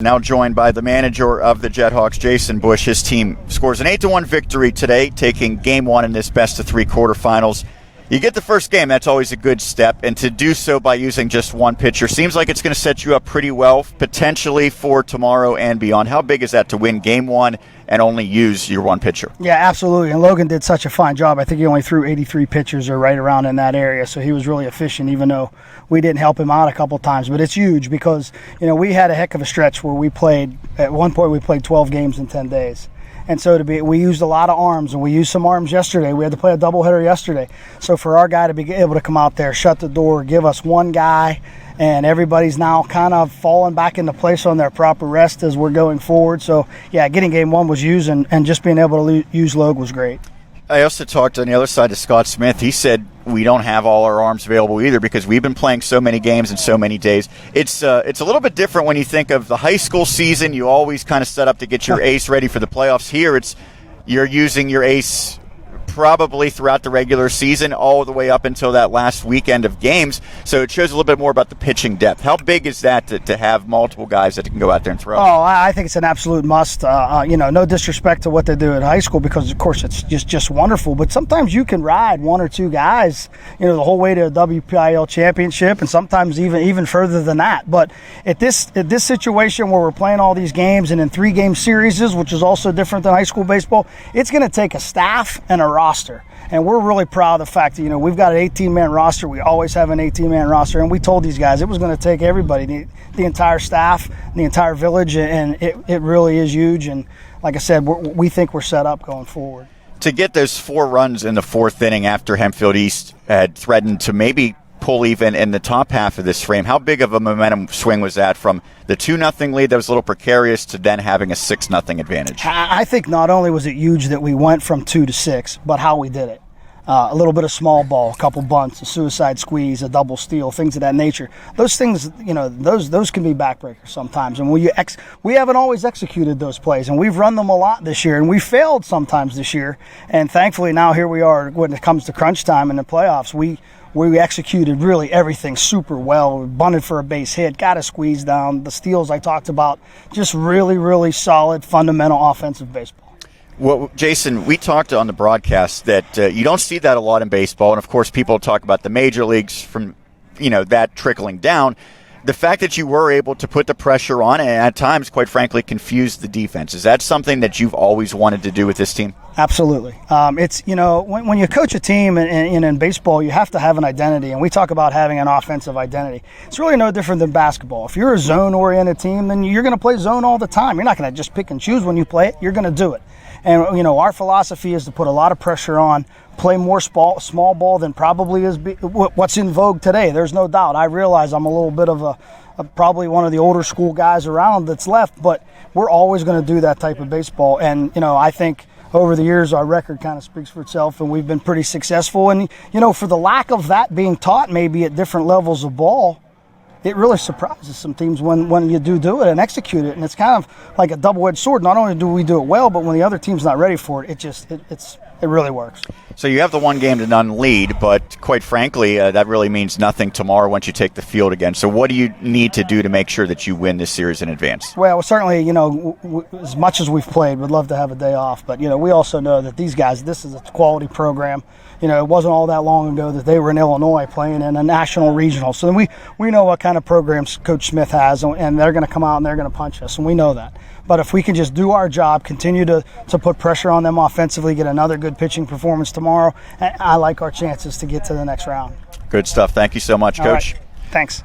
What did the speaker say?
Now joined by the manager of the Jethawks, Jason Bush. His team scores an 8-1 victory today, taking Game 1 in this best-of-3 quarterfinals. You get the first game, that's always a good step, and to do so by using just one pitcher seems like it's going to set you up pretty well, potentially for tomorrow and beyond. How big is that to win Game 1 and only use your one pitcher? Yeah, absolutely, and Logan did such a fine job. I think he only threw 83 pitches or right around in that area, so he was really efficient, even though we didn't help him out a couple times. But it's huge because, we had a heck of a stretch where at one point we played 12 games in 10 days. And so we used a lot of arms, and we used some arms yesterday. We had to play a doubleheader yesterday. So for our guy to be able to come out there, shut the door, give us one guy, and everybody's now kind of falling back into place on their proper rest as we're going forward. So, yeah, getting Game 1 was used, and just being able to use Logue was great. I also talked on the other side to Scott Smith. He said we don't have all our arms available either because we've been playing so many games in so many days. It's a little bit different when you think of the high school season. You always kind of set up to get your ace ready for the playoffs. Here, you're using your ace probably throughout the regular season all the way up until that last weekend of games. So it shows a little bit more about the pitching depth. How big is that to have multiple guys that can go out there and throw? Oh, I think it's an absolute must. No disrespect to what they do at high school because, of course, it's just wonderful. But sometimes you can ride one or two guys, the whole way to a WPIL championship, and sometimes even further than that. But at this situation where we're playing all these games and in 3-game series, which is also different than high school baseball, it's going to take a staff and a roster. And we're really proud of the fact that, we've got an 18-man roster. We always have an 18-man roster. And we told these guys it was going to take everybody, the entire staff, the entire village, and it really is huge. And like I said, we think we're set up going forward. To get those 4 runs in the 4th inning after Hempfield East had threatened to maybe pull even in the top half of this frame, how big of a momentum swing was that from the 2-0 lead that was a little precarious to then having a 6-0 advantage? I think not only was it huge that we went from 2 to 6, but how we did it. A little bit of small ball, a couple bunts, a suicide squeeze, a double steal, things of that nature. Those things, those can be backbreakers sometimes. And we haven't always executed those plays, and we've run them a lot this year, and we failed sometimes this year. And thankfully now here we are when it comes to crunch time in the playoffs. We executed really everything super well. We bunted for a base hit, got a squeeze down. The steals I talked about, just really, really solid, fundamental offensive baseball. Well, Jason, we talked on the broadcast that you don't see that a lot in baseball. And, of course, people talk about the major leagues from, that trickling down. The fact that you were able to put the pressure on and at times, quite frankly, confuse the defense, is that something that you've always wanted to do with this team? Absolutely. It's, when you coach a team in baseball, you have to have an identity. And we talk about having an offensive identity. It's really no different than basketball. If you're a zone-oriented team, then you're going to play zone all the time. You're not going to just pick and choose when you play it. You're going to do it. And, our philosophy is to put a lot of pressure on, play more small ball than probably is what's in vogue today. There's no doubt. I realize I'm a little bit of probably one of the older school guys around that's left, but we're always going to do that type of baseball. And, I think over the years our record kind of speaks for itself, and we've been pretty successful. And, for the lack of that being taught maybe at different levels of ball, it really surprises some teams when you do it and execute it. And it's kind of like a double-edged sword. Not only do we do it well, but when the other team's not ready for it, it really works. So you have the 1-0 lead, but quite frankly, that really means nothing tomorrow once you take the field again. So what do you need to do to make sure that you win this series in advance? Well, certainly, as much as we've played, we'd love to have a day off. But, we also know that these guys, this is a quality program. It wasn't all that long ago that they were in Illinois playing in a national regional. So we know what kind of programs Coach Smith has, and they're going to come out and they're going to punch us, and we know that. But if we can just do our job, continue to put pressure on them offensively, get another good pitching performance tomorrow, I like our chances to get to the next round. Good stuff. Thank you so much, Coach. All right. Thanks.